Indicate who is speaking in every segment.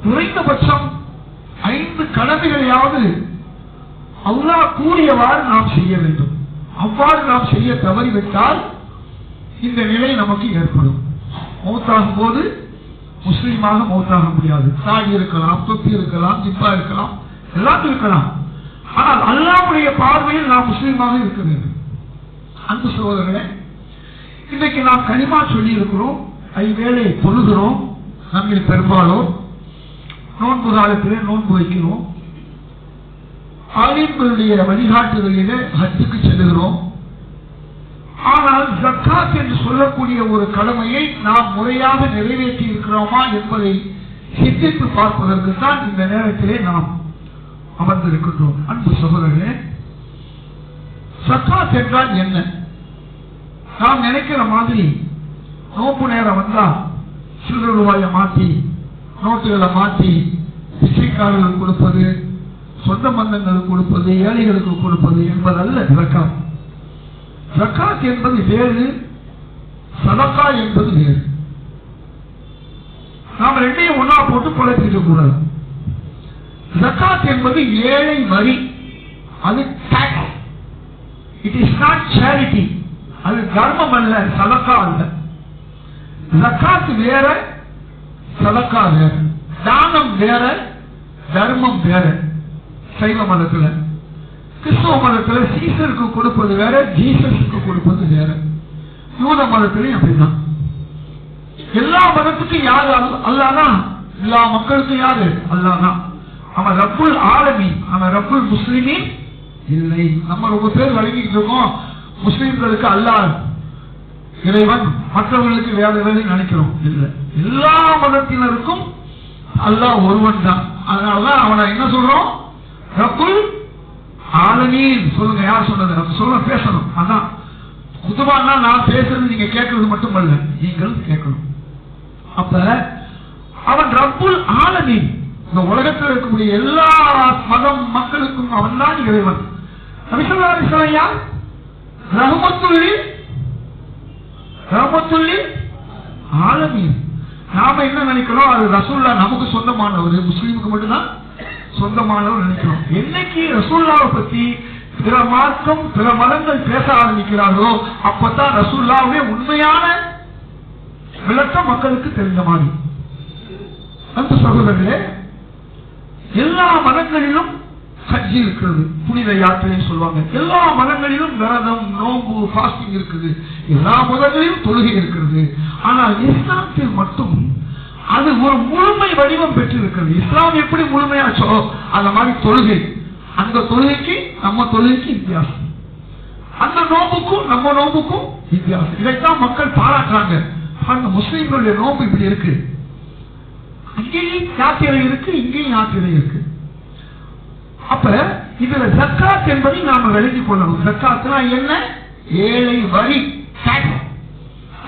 Speaker 1: குறைந்தபட்சம் 5 கடமைகளையாவது அல்லாஹ் கூறியவாறு நாம் செய்ய வேண்டும். அவ்வாறு நாம் செய்ய தவறிவிட்டால் இந்த நிலை நமக்கு ஏற்படும். மௌத்தாகும் போது முஸ்லீமாக மௌத்தாக முடியாது. தாடி இருக்கலாம், தொப்பி இருக்கலாம், ஜிப்பா இருக்கலாம், எல்லாம் இருக்கலாம். ஆனால் அல்லாஹ்வுடைய பார்வையில் நாம் முஸ்லீமாக இருக்க வேண்டும். அன்பு சகோதரர்களே, இன்றைக்கு நாம் கலிமா சொல்லி இருக்கிறோம், 5 வேளை தொழுகிறோம். நம்மில் பெரும்பாலும் நோன்பு காலத்திலே நோன்பு வைக்கிறோம். ஆலிம்களுடைய வழிகாட்டுதலிலே ஹஜ்ஜுக்கு செல்லுகிறோம். ஆனால் ஜக்காத் என்று சொல்லக்கூடிய ஒரு கடமையை நாம் முறையாக நிறைவேற்றி இருக்கிறோமா என்பதை சிந்தித்து பார்ப்பதற்கு தான் இந்த நேரத்திலே நாம் அமர்ந்திருக்கின்றோம். அன்பு சகோதரர்களே, ஜக்காத் என்றால் என்ன? நாம் நினைக்கிற மாதிரி நோம்பு நேரம் வந்தா சில்லறை ரூபாயை மாற்றி நோட்டுகளை மாற்றி பிச்சைக்காரர்களுக்கு கொடுப்பது, சொந்த பந்தங்களுக்கு கொடுப்பது, ஏழைகளுக்கு கொடுப்பது என்பதல்ல ஜக்காத். ஜக்காத் என்பது வேறு, சதகா என்பது வேறு. நாம் ரெண்டையும் ஒன்னா போட்டு குழப்பிக்க கூடாது. ஜக்காத் என்பது ஏழை வரி, அது tax. It is not charity. அது தர்மம் அல்ல, சதகா அல்ல. ஜக்காத் வேற, சதகா வேற. தானம் வேற, தர்மம் வேற. சைவ மதத்துல, கிறிஸ்தவ மதத்துல சீசருக்கு கொடுப்பது வேற, ஜீசஸுக்கு கொடுப்பது வேற. யூத மதத்திலையும் அப்படிதான். எல்லா மதத்துக்கும் யாரு? அல்லாஹ். எல்லா மக்களுக்கும் யாரு? அல்லாஹ். அவன் ரப்புல் ஆலமீன், அவன் ரப்புல் முஸ்லிமீன் இல்லை. நம்ம ரொம்ப பேர் வழங்கிட்டு இருக்கோம், முஸ்லிம்களுக்கு அல்லாஹ் இறைவன், மற்றவர்களுக்கு வேற வேலை நினைக்கிறோம். இல்லை, எல்லா மதத்தினருக்கும் அல்லாஹ் ஒருவன் தான். அதனாலதான் அவனை என்ன சொல்றோம்? ரப்புல் ஆலமீன். சொல்லுங்க, யார் சொன்னது? சொல்ல பேசணும். அதான் குதுபான்னா நான் பேசுறது நீங்க கேட்கறது மட்டுமல்ல, நீங்கள் கேட்கணும். அப்ப அவன் ரப்புல் ஆலமீன், இந்த உலகத்தில் இருக்கக்கூடிய எல்லா மதம் மக்களுக்கும் அவன் தான் இறைவன். நபி ஸல்லல்லாஹு அலைஹி வஸல்லம் யார்? ரஹ்மத்துல் ஆலமீன். நாம என்ன நினைக்கிறோம்? அது ரசூலுல்லாஹ் நமக்கு சொந்தமானவர், முஸ்லீமுக்கு மட்டும்தான் சொந்தமானவர் நினைக்கிறோம். என்னைக்கு ரசூலுல்லாஹ் பத்தி பிற மார்க்கம், பிற மதங்கள் பேச ஆரம்பிக்கிறார்களோ அப்பதான் ரசூலுல்லாஹ்வுடைய உண்மையான விளக்கம் மக்களுக்கு தெரிந்த மாதிரி. அந்த சகோதரர்களே, எல்லா மதங்களிலும் ஹஜ் இருக்கிறது, புனித யாத்திரை சொல்லுவாங்க. எல்லா மதங்களிலும் விரதம், நோம்பு, ஃபாஸ்டிங் இருக்குது. எல்லா மதங்களிலும் தொழுகை இருக்கிறது. ஆனால் இஸ்லாத்தில் மட்டும் அது ஒரு முழுமை வடிவம் பெற்றிருக்கிறது. இஸ்லாம் எப்படி முழுமையாச்சோ அந்த மாதிரி தொழுகை, அந்த தொழுகைக்கு நம்ம தொழுகைக்கு வித்தியாசம், அந்த நோம்புக்கும் நம்ம நோம்புக்கும் வித்தியாசம். இதைத்தான் மக்கள் பாராட்டுறாங்க. அந்த முஸ்லீம்களுடைய நோம்பு இப்படி இருக்கு, அங்கேயும் யாத்திரை இருக்கு, இங்கேயும் யாத்திரை இருக்கு. அப்ப இதுல ஜக்காத் என்பதை நாம விளங்கிக் கொள்ளணும். ஜக்காத்னா என்ன? ஏழை வரி, டாக்ஸ்.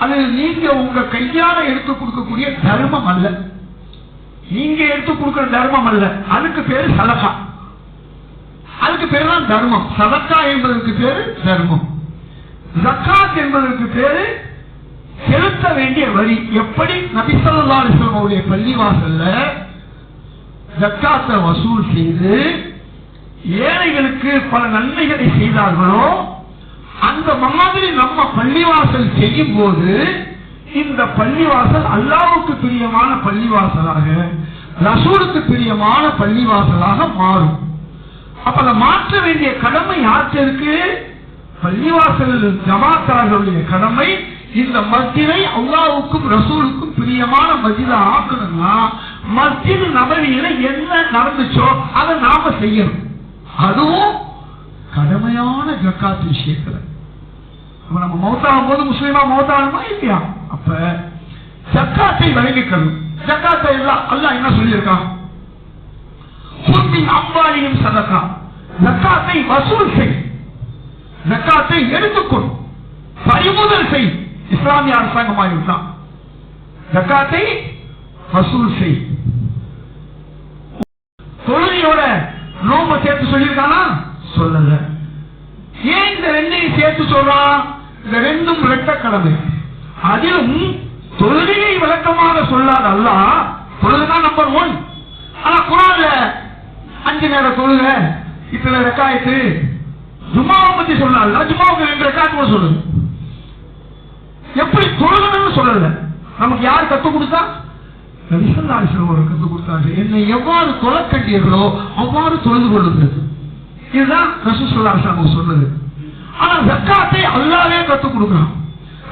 Speaker 1: அது நீங்க உங்க கையால எடுத்து கொடுக்கக்கூடிய தர்மம் அல்ல, நீங்க எடுத்து கொடுக்கிற தர்மம் அல்ல. அதுக்கு பேரு சதகா, அதுக்கு பேரு தான் தர்மம். சதகா என்பதற்கு பேரு தர்மம். ஜக்காத் என்பதற்கு பேரு செலுத்த வேண்டிய வரி. எப்படி நபி ஸல்லல்லாஹு அலைஹி வஸல்லம் அவருடைய பள்ளிவாசல்ல ஜக்காத்தை வசூல் செய்து ஏழைகளுக்கு பல நன்மைகளை செய்தார்களோ அந்த மாதிரி நம்ம பள்ளிவாசல் செய்யும் போது இந்த பள்ளிவாசல் அல்லாஹ்வுக்கு பிரியமான பள்ளிவாசலாக, ரசூலுக்கு பிரியமான பள்ளிவாசலாக மாறும். அப்ப அதை மாற்ற வேண்டிய கடமை யாருக்கு இருக்கு? பள்ளிவாசல் ஜமாத்தார்களுடைய கடமை. இந்த மஸ்ஜிதை அல்லாஹ்வுக்கும் ரசூலுக்கும் பிரியமான மஸ்ஜிதை ஆக்கணும்னா மஸ்ஜித் நபவியில என்ன நடந்துச்சோ அதை நாம செய்யணும். அதுவும் கடமையான ஜக்காத் விஷயத்துல. நம்ம மௌத்தாகும் போது முஸ்லீமா மௌத்தாகுமா இல்லையா? அப்ப ஜக்காத்தை விளங்கிக்கணும். ஜக்காத்தை எல்லாம் அல்லாஹ் என்ன சொல்லியிருக்கான்? அம்பாலியும் சதகா, ஜக்காத்தை வசூல் செய், ஜக்காத்தை எடுத்துக்கொள், பறிமுதல் செய். இஸ்லாமிய அரசாங்கமாக இருந்தான், ஜக்காத்தை வசூல் செய். தொழுகையோட நோம்பை சேர்த்து சொல்லியிருக்கானா? சொல்லல. ஏன் இந்த ரெண்டையும் சேர்த்து சொல்றான்? இந்த ரெண்டும் இரட்ட கடமை. அதிலும் தொழுகையை விளக்கமாக சொல்லாத அல்லாஹ், தொழுகைதான் நம்பர் 1, ஆனா குர்ஆன்ல 5 நேர தொழுக, இத்தனை ரக்காயத்து, ஜும்மாவை பத்தி சொல்லல. ஜும்மாவுக்கு 2 ரக்காயத்து சொல்லுது. எப்படி தொழுகணும்னு சொல்லல. நமக்கு யார் கத்துக் கொடுத்தா? நபி ஸல்லல்லாஹு அலைஹி வஸல்லம் கத்துக் கொடுத்தாங்க. என்னை எவ்வாறு தொழக் கண்டீர்களோ அவ்வாறு தொழுது கொள்ளுங்கள். இதுதான் ரசூல் ஸல்லல்லாஹு அலைஹி வஸல்லம் சொன்னது. ஆனா ஜக்காத்தை அல்லாஹ்வே கத்துக் கொடுக்கிறான்.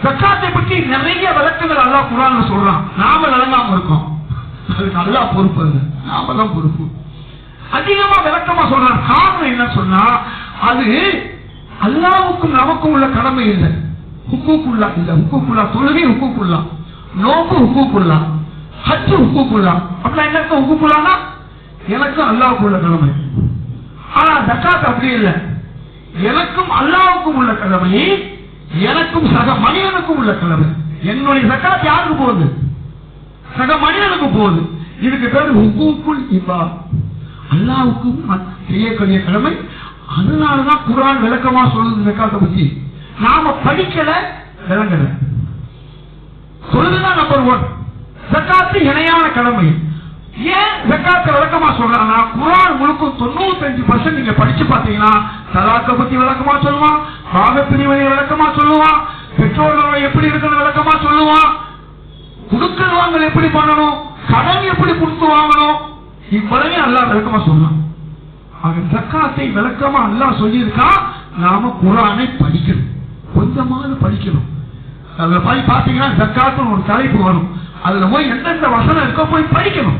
Speaker 1: ஜக்காத்தை பற்றி நிறைய விளக்கங்கள் அல்லாஹ் குர்ஆன்ல சொல்றான். நாம விளங்காம இருக்கோம். அதுக்கு அல்லாஹ் பொறுப்பு, நாம தான் பொறுப்பு. அதிகமா விளக்கமா சொல்றான். காரணம் என்ன சொன்னா, அது அல்லாஹ்வுக்கும் நமக்கும் உள்ள கடமை இல்லை. ஹுக்கூக்குல்லா இல்ல. ஹுக்கூக்குல்லா தொழுகை, ஹுக்கூக்குல்லா நோம்பு, ஹுக்கூக்குல்லா ஹஜ், ஹுக்கூக்குல்லா. அப்படின்னா என்ன அர்த்தம்? ஹுக்கூக்குல்லானா எனக்கும் அல்லாஹ்வுக்கும் உள்ள கடமை. ஆனா ஜக்காத் அப்படி இல்லை. எனக்கும் அல்லாஹ்வுக்கும் உள்ள கடமை, எனக்கும் சக மனிதனுக்கும் உள்ள கடமை. என்னுடைய ஜக்காத் யாருக்கு போகுது? சக மனிதனுக்கு போகுது. இதுக்கு பேரு ஹுக்கூக்குல் இபாத். அல்லாஹ்வுக்கு செய்யக்கூடிய கடமை. அதனாலதான் குர்ஆன் விளக்கமா சொல்லுது ஜக்காத்தை பத்தி. நாம படிக்கல, விளங்கல. சொல்லுதான் நம்பர் 1. ஜக்காத்து இணையான கடமை. ஏன் ஜக்காத்தை விளக்கமா சொல்றாங்கன்னா, குர்ஆன் முழுக்க 95% நீங்க படிச்சு பாத்தீங்கன்னா தலாக்கை பத்தி விளக்கமா சொல்லுவான், பாகப்பிரிவினை விளக்கமா சொல்லுவான், பெற்றோர்கள் எப்படி இருக்கிறது விளக்கமா சொல்லுவான், குடுக்கல் வாங்கல் எப்படி பண்ணணும், கடன் எப்படி கொடுத்து வாங்கணும், இவ்வளவே அல்லாஹ் விளக்கமா சொல்லலாம். ஆக ஜக்காத்தை விளக்கமா அல்லாஹ் சொல்லியிருக்கான். நாம குர்ஆனை படிக்கணும், கொஞ்சமாவது படிக்கணும். அதுல போய் பாத்தீங்கன்னா ஜக்காத்துன்னு ஒரு தலைப்பு வரும். அதுல போய் எந்தெந்த வசனம் இருக்கோ போய் படிக்கணும்.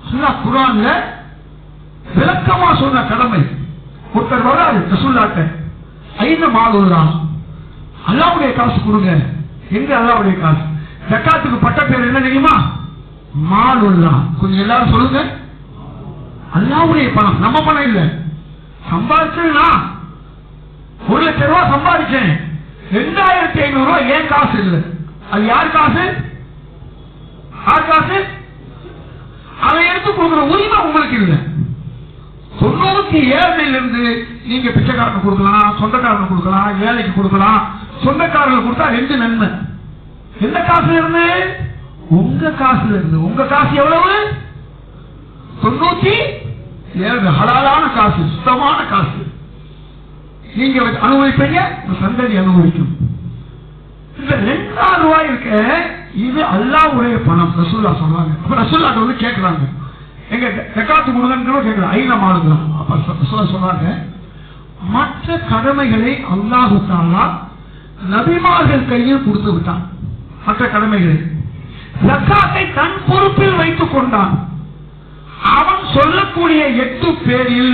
Speaker 1: அல்லாஹ் குர்ஆன்ல விளக்கமா சொன்ன கடமை. ஒருத்தர் வராது ரசூலுல்லாஹ்ட்ட, ஐந்து மாலுல்லா, அல்லாஹ்வுடைய காசு கொடுங்க. எங்க அல்லாஹ்வுடைய காசு? ஜக்காத்துக்கு பட்ட பேர் என்ன தெரியுமா? மாலுல்லா. கொஞ்சம் எல்லாரும் சொல்லுங்க. அல்லாஹ்வுடைய பணம், நம்ம பணம் இல்ல. சம்பாதிச்சா 1 லட்சம் ரூபாய் சம்பாதிச்சேன், 2500 ரூபாய் ஏன் காசு இல்லை. அது யார் காசு? யார் காசு? அதை எடுத்து கொடுக்கிற உரிமை உங்களுக்கு இல்லை. 97 நீங்க பிச்சைக்காரனுக்கு கொடுக்கலாம், சொந்தக்காரனுக்கு கொடுக்கலாம், ஏழைக்கு கொடுக்கலாம். சொந்தக்காரர்களுக்கு கொடுத்தா 2 நன்மை. எந்த காசுல இருந்து? உங்க காசுல இருந்து. உங்க காசு எவ்வளவு? 97. ஹலாலான காசு, சுத்தமான காசு. நீங்க அனுபவிப்பீங்க, சந்ததி அனுபவிக்கும். இந்த 2000 ரூபாய் இருக்க, இது அல்லாஹ்வுடைய பணம். ரசூலுல்லாஹ் சொல்றாங்க. அப்ப ரசூலுல்லாஹ் வந்து கேட்கறாங்க, எங்க ஜக்காத்து கொடுங்கன்னு கேட்கலாம். ஐன மாலுதான். அப்ப ரசூலுல்லாஹ் சொல்றாங்க, மற்ற கடமைகளை அல்லாஹ் தஆலா நபிமார்கள் கையில் கொடுத்து விட்டான். மற்ற கடமைகளை ஜக்காத்தை தன் பொறுப்பில் வைத்துக் கொண்டான். அவன் சொல்லக்கூடிய 8 பேரில்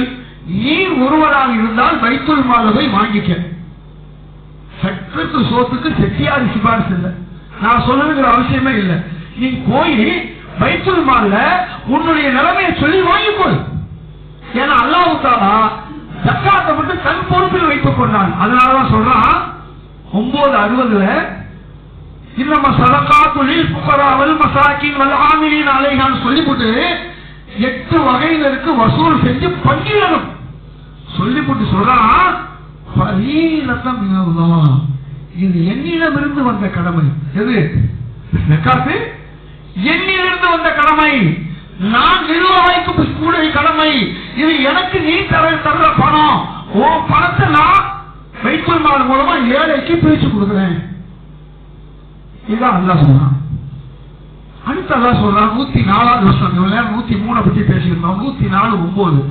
Speaker 1: நீர் ஒருவராக இருந்தால் பைத்துல் மாலை வாங்கிக்க. சட்டத்து சோத்துக்கு செட்டியாரி சிபாரிசு இல்லை. நான் சொல்லுங்கிற அவசியமே இல்லை. நீ போய் பைத்துல் மால்ல உன்னுடைய நிலைமையை சொல்லி வாங்கிக்கொள். ஏன்னா அல்லாஹ் தஆலா ஜக்காத்தை மட்டும் தன் பொறுப்பில் வைத்துக் கொண்டான். அதனாலதான் சொல்றான் 9:60 இன்னமா ஸதகாத்துல் லில் ஃபுகரா வல் மசாகின் வல் ஆமிலீன் அலைஹான்னு சொல்லிவிட்டு 8 வகையினருக்கு வசூல் செஞ்சு பங்கிடணும் சொல்லிவிட்டு சொல்றான், ஃபரீலத்தன் மினல்லாஹ். இது என்னிடமிருந்து வந்த கடமை. எது? ஜக்காத்து என்னிலிருந்து வந்த கடமை. நான் நிர்வாகிக்கு கூடிய கடமை. இது எனக்கு நீ தர்ற பணம். ஓ பணத்தை நான் பைத்துல் மால் மூலமா ஏழைக்கு பிரிச்சு கொடுக்கிறேன். இதான் அல்லாஹ் சொல்றான். அடுத்து அல்லாஹ் சொல்றான் 104வது வருஷம் 103 பத்தி பேசியிருந்தோம். 104:9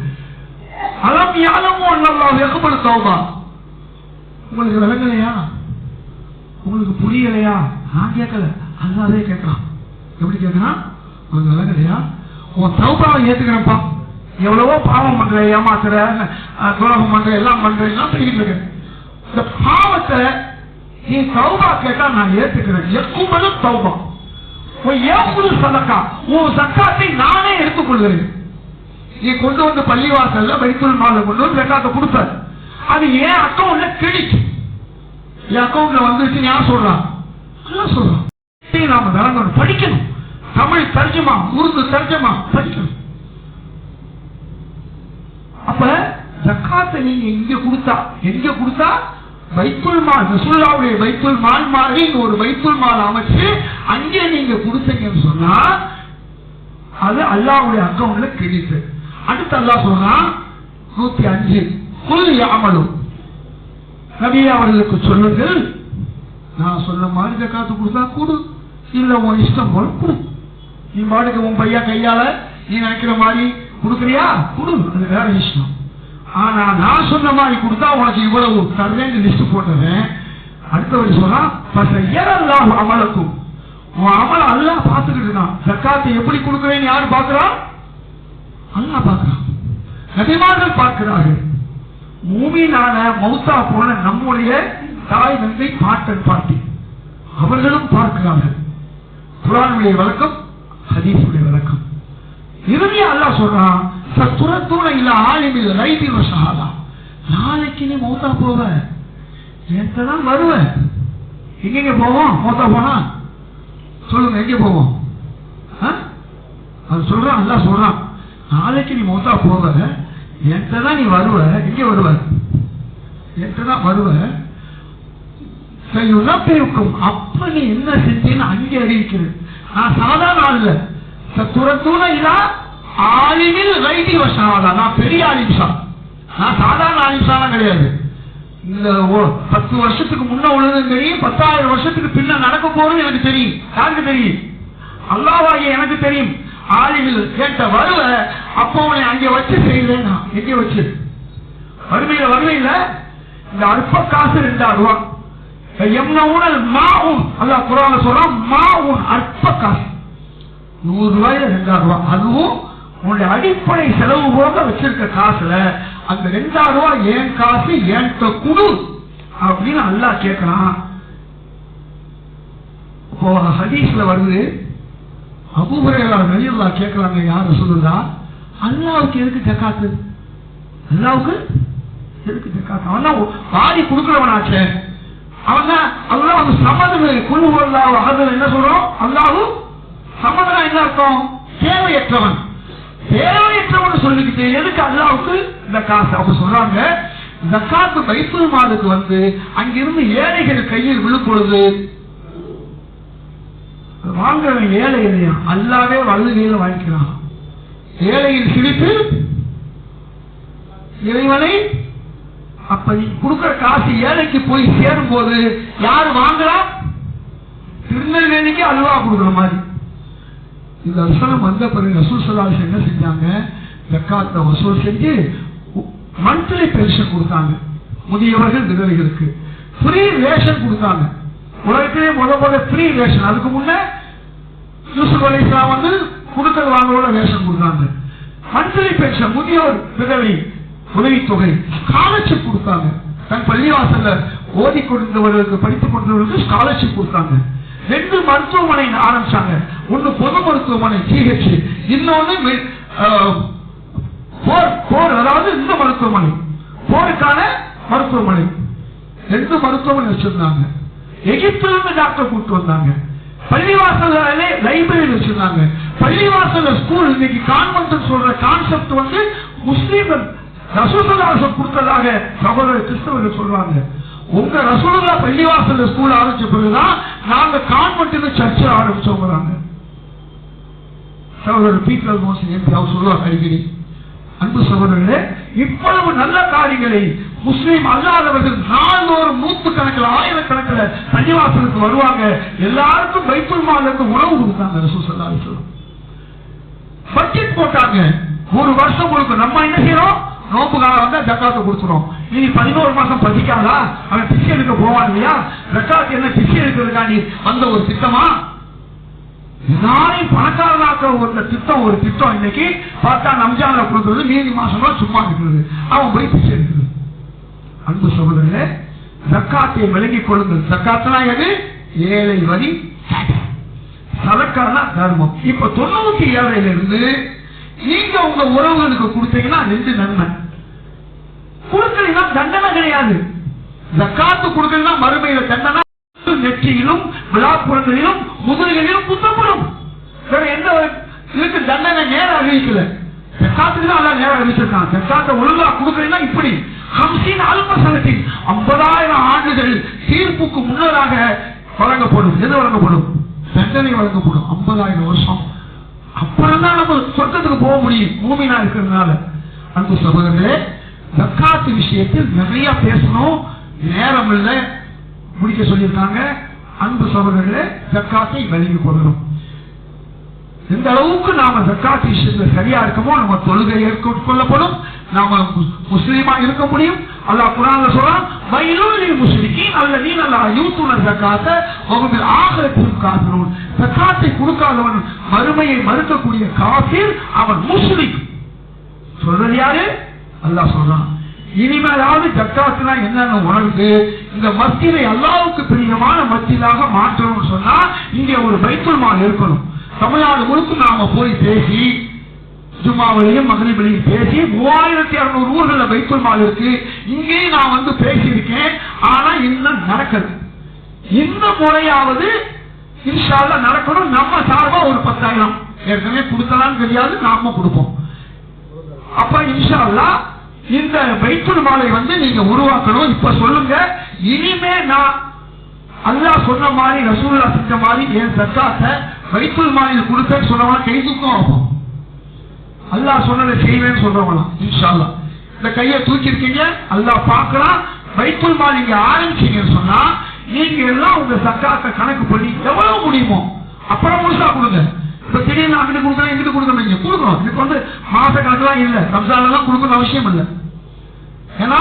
Speaker 1: அலம் யஅலமு அன்னல்லாஹ் யக்பலு தௌபா. உங்களுக்கு விளங்கலையா? உங்களுக்கு புரியலையா? நான் கேட்கல, அல்லாஹ்வே கேட்கறான். எப்படி கேட்கறான்? உங்களுக்கு விளங்கலையா? உன் தௌபாவை ஏத்துக்கிறப்பா. எவ்வளவோ பாவம் பண்ற, ஏமாத்துற, துரோகம் பண்ற, எல்லாம் பண்ற, எல்லாம் பண்ணிட்டு இந்த பாவத்தை நீ தௌபா கேட்டா நான் ஏத்துக்கிறேன். எக்குமது தௌபா சதக்கா. உன் சக்காத்தை நானே எடுத்துக்கொள்கிறேன். நீ கொண்டு வந்து பள்ளிவாசல்ல பைத்துல் மால்ல கொண்டு வந்து ஜக்காத்தை கொடுத்த, அது என் அக்கௌண்ட்ல கிரெடிட். என் அக்கௌண்ட்ல வந்துச்சு. யார் சொல்றான்? அல்லாஹ் சொல்றான். நாம விளங்கணும், படிக்கணும். தமிழ் தர்ஜமா, உருது தர்ஜமா படிக்கணும். அப்ப ஜக்காத்தை நீங்க எங்க கொடுத்தா பைத்துல் மால், ரசூலுல்லாஹ்வுடைய பைத்துல் மால் மாதிரி ஒரு பைத்துல் மால் அமைச்சு அங்கே நீங்க கொடுத்தீங்கன்னு சொன்னா அது அல்லாஹ்வுடைய அக்கவுண்ட்ல கிரெடிட். அடுத்து அல்லாஹ் சொல்றான் 105 குல் யஅமலு, நபியே அவர்களுக்கு சொல்லுங்கள், நான் சொன்ன மாதிரி ஜகாத்து கொடுத்தா கொடு, இல்ல உன் இஷ்டம் போல கொடு. நீ பாட்டுக்கு உன் பையா கையால நீ நினைக்கிற மாதிரி கொடுக்குறியா கொடு, அது வேற இஷ்டம். ஆனா நான் சொன்ன மாதிரி கொடுத்தா உனக்கு இவ்வளவு தர்றேன்னு லிஸ்ட் போட்டுறேன். அடுத்தவரை சொல்றான் அல்லாஹ் அமலக்கும், உன் அமல அல்லாஹ் பார்த்துக்கிட்டு இருக்கான். ஜக்காத்தை எப்படி கொடுக்குறேன்னு யாரு பார்க்கிறான்? அல்லாஹ் பார்க்கிறான், நபிமார்கள் பார்க்கிறார்கள். மூமினான மௌத்தா போன நம்முடைய தாய் தந்தை பாட்டன் பாட்டி அவர்களும் பார்க்கிறார்கள். குர்ஆனுடைய விளக்கம், ஹதீஸுடைய விளக்கம். இறுதியா அல்லாஹ் சொல்றான் சத்துரத்தூன இல்ல ஆலிமில் ரைபி வஷஹாதா, நாளைக்கு நீ மௌத்தா போவ, நேற்றுதான் வருவ. எங்க போவோம்? மௌத்தா போனா சொல்லுங்க, எங்க போவோம்? அது சொல்றான், அல்லாஹ் சொல்றான் நாளைக்கு நீ மௌத்தா போவ, நேற்றுதான் நீ வருவ. எங்க வருவ? நேற்றுதான் வருவ. இருக்கும், அப்ப நீ என்ன செஞ்சேன்னு அங்கே அறிவிக்கிறது. நான் சாதாரண ஆள் இல்ல, சத்துரத்தூன இல்ல ஆலிமில் ரைபி வஷஹாதா, நான் பெரிய ஆலிம்சா, நான் சாதாரண ஆலிம்சாலாம் கிடையாது. இந்த 10 வருஷத்துக்கு முன்ன உள்ளதும் தெரியும், 10,000 வருஷத்துக்கு பின்ன நடக்க போறது எனக்கு தெரியும். யாருக்கு தெரியும்? அல்லாஹ்வாகிய எனக்கு தெரியும். ஆலிமில் கேட்ட வருவ, அப்போ உன்னை அங்கே வச்சு செய்யல. எங்கே வச்சு? வறுமையில வருவையில இந்த அற்ப காசு 2000 ரூபா எம்னவுனல் மாவுன், அல்லாஹ் குர்ஆன்ல சொல்றான் மாவுன், அற்ப காசு 100 ரூபாயில 2000 ரூபா. அதுவும் உன்னுடைய அடிப்படை செலவு போக வச்சிருக்க காசுல அந்த 2000 ரூபாய் ஏன் காசு, ஏன்ட்ட குடு அப்படின்னு அல்லாஹ் கேட்கிறான். இப்போ ஹதீஸ்ல வருது, அபூ ஹுரைரா ரலியல்லாஹு கேட்கிறாங்க, யார் ரசூலுல்லாஹ், அல்லாஹ்வுக்கு எதுக்கு ஜகாத்து? அல்லாஹ்வுக்கு எதுக்கு ஜகாத்து? அவன் வாடி கொடுக்கிறவனாச்சே, அவன் தான் அல்லாஹ் வந்து சமது குல் ஹுவல்லாஹு அஹத். என்ன சொல்றோம்? அல்லாஹ் சமதுனா என்ன அர்த்தம்? தேவையற்றவன். தேவையற்றவன் சொல்லிக்கிட்டு எதுக்கு அல்லாஹ்வுக்கு இந்த காசு? அவங்க சொல்றாங்க ஜகாத்து பைத்துல் மாலுக்கு வந்து அங்கிருந்து ஏழைகள் கையில் விழும் பொழுது வாங்குறவன் ஏழை இல்லையா, அல்லாவே வலதுகையில வாங்கிக்கிறான். ஏழையின் சிரிப்பு இறைவனை, அப்ப நீ கொடுக்கிற காசு ஏழைக்கு போய் சேரும் போது யாரு வாங்குறா? திருநெல்வேலிக்கு அல்வா கொடுக்குற மாதிரி. இந்த வசனம் வந்த பிறகு ரசூல் ஸல்லல்லாஹு அலைஹி வஸல்லம் என்ன செஞ்சாங்க? ஜக்காத்தை வசூல் செஞ்சு மந்த்லி பென்ஷன் கொடுத்தாங்க முதியவர்கள் விதவைகளுக்கு. ஃப்ரீ ரேஷன் கொடுத்தாங்க. உலகத்திலே முத ஃப்ரீ ரேஷன். அதுக்கு முன்ன யூசுப் அலைஹிஸ்ஸலாம் வந்து கொடுக்கல் வாங்கோட ரேஷன் கொடுத்தாங்க. மந்த்லி பென்ஷன், முதியோர் விதவை உதவித்தொகை, ஸ்காலர்ஷிப் கொடுத்தாங்க. தன் பள்ளிவாசல்ல ஓதி கொண்டவர்களுக்கு, படித்துக் கொண்டவர்களுக்கு ஸ்காலர்ஷிப் கொடுத்தாங்க. 2 மருத்துவமனை ஆரம்பிச்சாங்க. ஒன்னு பொது மருத்துவமனை GH, இன்னொன்னு போர், அதாவது இந்த மருத்துவமனை, போருக்கான மருத்துவமனை. 2 மருத்துவமனை வச்சிருந்தாங்க. எகிப்துல இருந்து டாக்டர் கூப்பிட்டு வந்தாங்க. பள்ளிவாசல்ல லைப்ரரி வச்சிருந்தாங்க. பள்ளிவாசல்ல ஸ்கூல். இன்னைக்கு கான்வென்ட் சொல்ற கான்செப்ட் வந்து முஸ்லீம்கள் ரசூல் ஸல்லல்லாஹு அலைஹி வஸல்லம் கொடுத்ததாக சகோதர கிறிஸ்தவர்கள் சொல்றாங்க. உங்க ரசூலுல்லாஹ் பள்ளிவாசல்ல ஸ்கூல் ஆரம்பிச்ச பிறகுதான் நாங்க கான்வென்ட் சர்ச்சை ஆரம்பிச்சோங்கிறாங்க. சகோதரர் பீட்டர் மோசன் அவர் சொல்லுவாங்க அடிக்கடி, அன்பு சகோதரர்களே, இவ்வளவு நல்ல காரியங்களை முஸ்லீம் அல்லாதவர்கள் நாள்தோறும் 100 கணக்கில் 1000 கணக்கில் பள்ளிவாசலுக்கு வருவாங்க. எல்லாருக்கும் பைத்துல் மாலுக்கு உணவு கொடுத்தாங்க ரசூல் ஸல்லல்லாஹு அலைஹி வஸல்லம். பட்ஜெட் போட்டாங்க. ஒரு வருஷம் முழுக்க நம்ம என்ன செய்யறோம்? நோம்பு காலம் வந்தா ஜக்காத்தை கொடுத்துறோம். நீ 11 மாசம் பசிக்காதா? அவன் பிச்சை எடுக்க போவான் இல்லையா? ஜக்காத்து என்ன பிச்சை எடுக்கிறதுக்காண்டி வந்த ஒரு திட்டமா? எல்லாரையும் பணக்காரனாக்க ஒரு திட்டம். ஒரு திட்டம் இன்னைக்கு பார்த்தா ரம்ஜான்ல கொடுக்கிறது, மீதி மாசம் சும்மா இருக்கிறது, அவன் போய் பிச்சை எடுக்கிறது. அன்பு சகோதரர்களே, ஜக்காத்தை விளங்கிக் கொள்ளுங்கள். ஜக்காத்னா எது? ஏழை வரி, சதக்கானா தர்மம். இப்ப 97 இருந்து நீங்க உங்க உறவுகளுக்கு கொடுத்தீங்கன்னா 2 நன்மை. கொடுக்கலன்னா தண்டனை கிடையாது. ஜக்காத்து கொடுக்கலன்னா மறுமையில தண்டனை நெற்றியிலும் விழாப்புறங்களிலும் முதுகிலும் குத்தப்படும். வேற எந்த இதுக்கு தண்டனை நேரம் அறிவிக்கல. ஜக்காத்துக்கு தான் எல்லாம் நேரம் அறிவிச்சிருக்காங்க. ஜக்காத்தை ஒழுங்கா கொடுக்கலன்னா இப்படி 50,000 ஆண்டுகள் தீர்ப்புக்கு முன்னதாக வழங்கப்படும். எது வழங்கப்படும்? தண்டனை வழங்கப்படும். 50,000 வருஷம் அப்புறம் தான் நம்ம சொர்க்கத்துக்கு போக முடியும் மூமினா இருக்கிறதுனால. அன்பு சகோதரர்களே, ஜக்காத் விஷயத்தில் நிறைய பேசணும், நேரம் இல்லை, முடிக்க சொல்லியிருக்காங்க. அன்பு சகோதரர்களே, ஜக்காத்தை விளங்கி கொள்ளணும். எந்த அளவுக்கு நாம ஜக்காத் விஷயத்துல சரியா இருக்கமோ நம்ம தொழுகை ஏற்றுக்கொள்ளப்படும், நாம முஸ்லீமா இருக்க முடியும். அல்லாஹ் குர்ஆன்ல சொல்றான், வயலுல் முஸ்லிகீன் அல்லதீன லா யூதுன ஸகாத்த வஹும் பில் ஆகிரத்தி காஃபிரூன். ஜக்காத்தை கொடுக்காதவன் மறுமையை மறுக்கக்கூடிய காஃபிர், அவன் முஸ்லிக். சொல்றது யாரு? அல்லாஹ் சொல்றான். இனிமேலாவது ஜக்காத்னா என்னன்னு உணர்ந்து இந்த மஸ்ஜிதை அல்லாஹ்வுக்கு பிரியமான மஸ்ஜிதாக மாற்றணும்னு சொன்னா இங்கே ஒரு பைத்துல் மால் இருக்கணும். தமிழ்நாடு முழுக்க நாம போய் பேசி ஜும்மாவிலையும் மக்ரிபிலையும் பேசி 3600 ஊர்களில் பைத்துல் மால் இருக்கு. இங்கேயும் நான் வந்து பேசியிருக்கேன். ஆனா இன்னும் நடக்குது. இந்த முறையாவது இன்ஷா அல்லாஹ் நடக்கணும். நம்ம சார்பா ஒரு 10,000 ஏற்கனவே கொடுத்தலான்னு தெரியாது, நாம கொடுப்போம். அப்ப இன்ஷா அல்லாஹ் இந்த பைத்துல் மாலை வந்து நீங்க உருவாக்கணும். இப்ப சொல்லுங்க, இனிமே நான் அல்லாஹ் சொன்ன மாதிரி ரசூலுல்லாஹ் செஞ்ச மாதிரி என் ஜக்காத்தை பைத்துல் மாலில் கொடுத்தேன்னு சொன்னவங்க கை தூக்கம் ஆகும். அல்லாஹ் சொன்னதை செய்வேன்னு சொல்றவங்களாம் இன்ஷா அல்லாஹ். இந்த கையை தூக்கி இருக்கீங்க, அல்லாஹ் பார்க்கலாம். பைத்துல் மால் நீங்க ஆரம்பிச்சீங்கன்னு சொன்னா நீங்க எல்லாம் உங்க ஜக்காத்தை கணக்கு பண்ணி எவ்வளவு முடியுமோ அப்புறம் முழுசா கொடுங்க. இப்ப திடீர்னு அங்கிட்டு கொடுக்கணும் இங்கிட்டு கொடுக்கணும், நீங்க கொடுக்கணும். இதுக்கு வந்து மாச கணக்கெல்லாம் இல்ல, ரம்ஜான் எல்லாம் கொடுக்கணும் அவசியம் இல்லை. ஏன்னா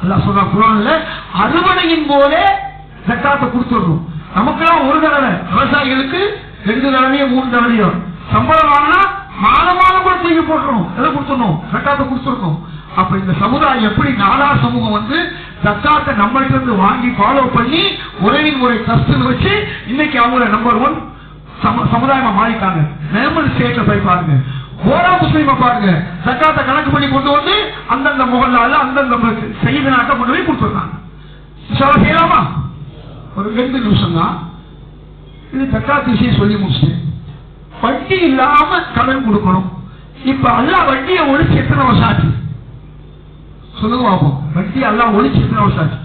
Speaker 1: அல்லாஹ் சொல்ற குர்ஆன்ல அறுவடையின் போதே ஜக்காத்தை கொடுத்துடணும். நமக்கெல்லாம் ஒரு தடவை, விவசாயிகளுக்கு 2 தடவையோ 3 தடவையோ சம்பளம் வாங்கினா மாதம் கூட தூக்கி போட்டுறணும், எதை கொடுத்துடணும், ஜக்காத்தை கொடுத்துடணும். அப்ப இந்த சமுதாயம் எப்படி நாடார் சமூகம் வந்து ஜக்காத்தை நம்மள்ட்ட இருந்து வாங்கி ஃபாலோ பண்ணி உறவின் முறை கஷ்டம் வச்சு இன்னைக்கு அவங்கள நம்பர் 1 சமுதாயமா மாறிட்டாங்க. நேமல் ஸ்டேட்ல போய் பாருங்க, போரா முஸ்லீமை பாருங்க, ஜக்காத்தை கணக்கு பண்ணி கொண்டு வந்து அந்தந்த முகல்லால அந்தந்த செய்தி நாட்டை கொண்டு போய் கொடுத்துருக்காங்க. செய்யலாமா? ஒரு 2 நிமிஷம் தான். இது ஜக்காத் விஷயம் சொல்லி முடிச்சு, வட்டி இல்லாம கடன் கொடுக்கணும். இப்ப அல்லாஹ் வட்டியை ஒழிச்சு எத்தனை வருஷம் ஆச்சு சொல்லுங்க பாப்போம். வட்டி அல்லாஹ் ஒழிச்சு எத்தனை வருஷம் ஆச்சு?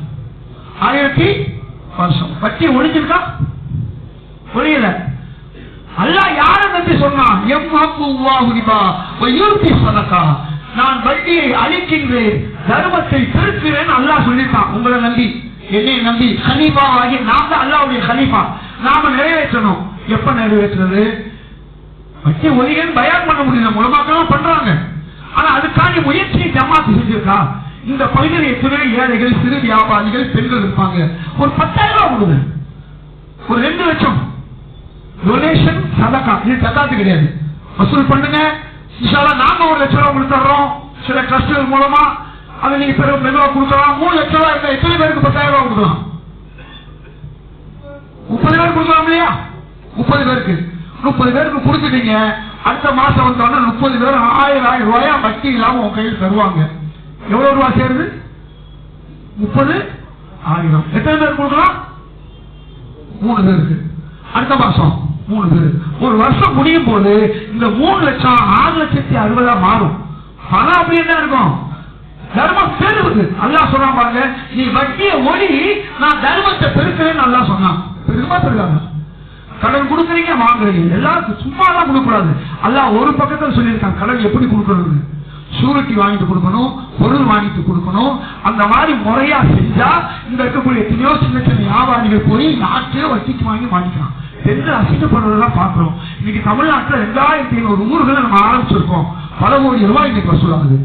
Speaker 1: 1000 வருஷம். வட்டி ஒழிச்சிருக்கா? ஒழியல. அல்லாஹ் யார நம்பி சொன்னான்? நான் வட்டியை அழிக்கின்றேன், தர்மத்தை பெருக்கிறேன் அல்லாஹ் சொல்லிட்டான். உங்களை நம்பி, என்னை நம்பி கலீஃபாவாகி நாம் தான் அல்லாஹ்வுடைய கலீஃபா, நாம நிறைவேற்றணும். எப்ப நிறைவேற்றுறது? வட்டி ஒழிகன்னு பயான் பண்ண முடியல, மூலமாக்கெல்லாம் பண்றாங்க. ஆனா அதுக்கான முயற்சியை ஜமாத்து செஞ்சிருக்கா? இந்த பகுதியில் எத்தனை ஏழைகள், சிறு வியாபாரிகள், பெண்கள் இருப்பாங்க. ஒரு 10,000 ரூபாய் கொடுங்க, ஒரு 2 லட்சம் டொனேஷன் சதகா. இது ஜக்காத்து கிடையாது, வசூல் பண்ணுங்க. இன்ஷா அல்லாஹ் நாங்க 1 லட்சம் ரூபாய் கொடுத்துறோம் சில ட்ரஸ்ட்கள் மூலமா. அதை நீங்க மெதுவா கொடுக்கலாம். 3 லட்சம் ரூபாய் இருந்தா எத்தனை பேருக்கு 10,000 ரூபாய் கொடுக்கலாம்? 30 பேருக்கு கொடுக்கலாம் இல்லையா? 30 பேருக்கு 30 பேருக்கு கொடுத்துட்டீங்க. அடுத்த மாசம் வந்தோன்னா 30 பேர் 1000 ரூபாயா வட்டி இல்லாம உங்க கையில் தருவாங்க. எவ்வளவு ரூபாய் சேருது? 30,000. எத்தனை பேர் கொடுக்கலாம்? 3 பேருக்கு. அடுத்த மாசம் 3 பேர். ஒரு வருஷம் முடியும் போது இந்த 3 லட்சம் 6,60,000 மாறும். பணம் அப்படி என்ன இருக்கும்? தர்மம் பெருகுது. அல்லாஹ் சொன்னான் பாருங்க, நீ வட்டியை ஒளி, நான் தர்மத்தை பெருக்கிறேன்னு அல்லாஹ் சொன்னான். பெருமா பெருகாங்க. கடன் கொடுக்குறீங்க, வாங்குறீங்க, எல்லாருக்கும் சும்மா தான் கொடுக்கூடாது. அல்லாஹ் ஒரு பக்கத்தில் சொல்லியிருக்காங்க கடன் எப்படி கொடுக்கறது. சூரிட்டி வாங்கிட்டு கொடுக்கணும், பொருள் வாங்கிட்டு கொடுக்கணும். அந்த மாதிரி முறையா செஞ்சா இந்த இருக்கக்கூடிய எத்தனையோ சின்ன சின்ன வியாபாரிகள் போய் நாட்டே வட்டிக்கு வாங்கி மாட்டிக்கலாம். எந்த அசிங்கப்படுறதெல்லாம் பார்க்கிறோம். இன்னைக்கு தமிழ்நாட்டில் 2500 ஊர்களை நம்ம ஆரம்பிச்சிருக்கோம். பல கோடி ரூபாய் இன்னைக்கு வசூலாகுது.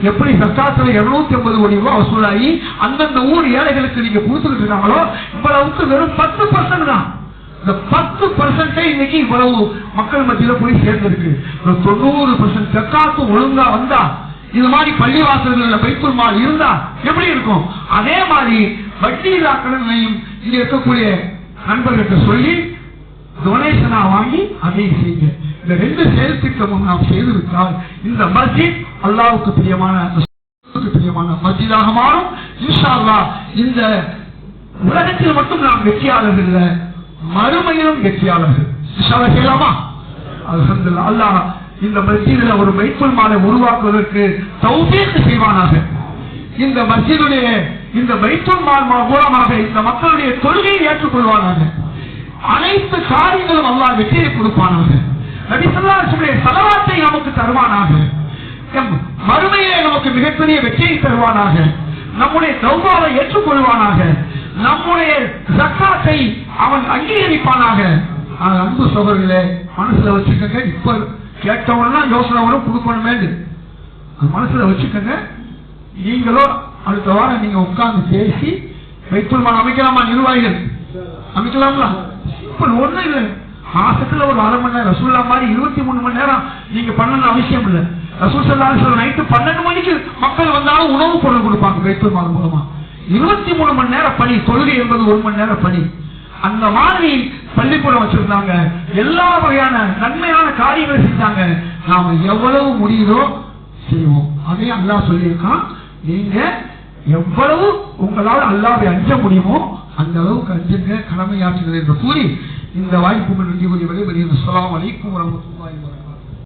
Speaker 1: எப்படி சர்க்காரத்துல 250 கோடி ரூபாய் வசூலாகி அந்தந்த ஊர் ஏழைகளுக்கு நீங்க கொடுத்துக்கிட்டு இருக்காங்களோ இவ்வளவுக்கு வெறும் 10% தான். இந்த 10% இன்னைக்கு இவ்வளவு மக்கள் மத்தியில போய் சேர்ந்திருக்கு. 90% சர்க்காத்து ஒழுங்கா வந்தா, இது மாதிரி பள்ளிவாசல்கள் பைத்துல் மால் இருந்தா எப்படி இருக்கும்? அதே மாதிரி வட்டி இல்லா கடனையும் இங்க இருக்கக்கூடிய நண்பர்கிட்ட சொல்லி டொனேஷனா வாங்கி அதையும் செய்யுங்க. இந்த 2 செயல் திட்டமும் நாம் செய்திருந்தால் இந்த மஸ்ஜித் அல்லாஹ்வுக்கு பிரியமான மஸ்ஜிதாக மாறும். இன்ஷா அல்லாஹ் இந்த உலகத்தில் மட்டும் நாம் வெற்றியாளர்கள் இல்ல, மறுமையிலும் வெற்றியாளர்கள். இன்ஷா அல்லாஹ் செய்யலாமா? அல்ஹம்துலில்லாஹ். அல்லாஹ் இந்த மஸ்ஜிதில் ஒரு பைத்துல் மாலை உருவாக்குவதற்கு தௌஃபீக் செய்வானாக. இந்த மஸ்ஜிதுடைய இந்த பைத்துல் மால் மூலமாக இந்த மக்களுடைய தொழுகையை ஏற்றுக்கொள்வானாக. அனைத்து காரியங்களும் அல்லாஹ் வெற்றியை கொடுப்பானாக. நபி ஸல்லல்லாஹு அலைஹி வஸல்லம் ஸலவாத்தை நமக்கு தருவானாக. மறுமையிலே நமக்கு மிகப்பெரிய வெற்றியை தருவானாக. நம்முடைய தௌபாவை ஏற்றுக்கொள்வானாக. நம்முடைய ஜக்காத்தை அவன் அங்கீகரிப்பானாக. அன்பு சகோதரர்களே, மனசுல வச்சுக்கங்க. இப்ப கேட்டவனா யோசனை வரும், கொடுக்கணும் வேண்டும். மனசுல வச்சுக்கங்க. நீங்களோ அடுத்த வாரம் நீங்க உட்கார்ந்து பேசி பைத்துல் மால் அமைக்கலாமா? நிர்வாகிகள் அமைக்கலாம்ல? இப்ப ஒண்ணு இல்லை, மாசத்துல ஒரு அரை மணி நேரம் ரசூல்லா மாதிரி 23 மணி நேரம் நீங்க பண்ணணும் அவசியம் இல்லை. ரசூல் ஸல்லல்லாஹு அலைஹி வஸல்லம் நைட்டு 12 மணிக்கு மக்கள் வந்தாலும் உணவு பொருள் கொடுப்பாங்க பைத்துல் மால் மூலமா. 23 மணி நேரம் பணி. தொழுகை என்பது 1 மணி நேரம் பணி. அந்த மாதிரி பள்ளிக்கூடம் வச்சிருந்தாங்க. எல்லா வகையான நன்மையான காரியங்களை செஞ்சாங்க. நாம எவ்வளவு முடியுதோ செய்வோம். அதே அல்லாஹ் சொல்லியிருக்கான், நீங்க எவ்வளவு உங்களால் அல்லாஹ்வை அஞ்ச முடியுமோ அந்த அளவுக்கு அஞ்சுங்க, கடமையாற்றுங்கள் என்று கூறி இந்த வாய்ப்பு நன்றி கூறியவரை வெளியே. அஸ்ஸலாமு அலைக்கும் வரஹ்மத்துல்லாஹி வபரகாத்துஹு.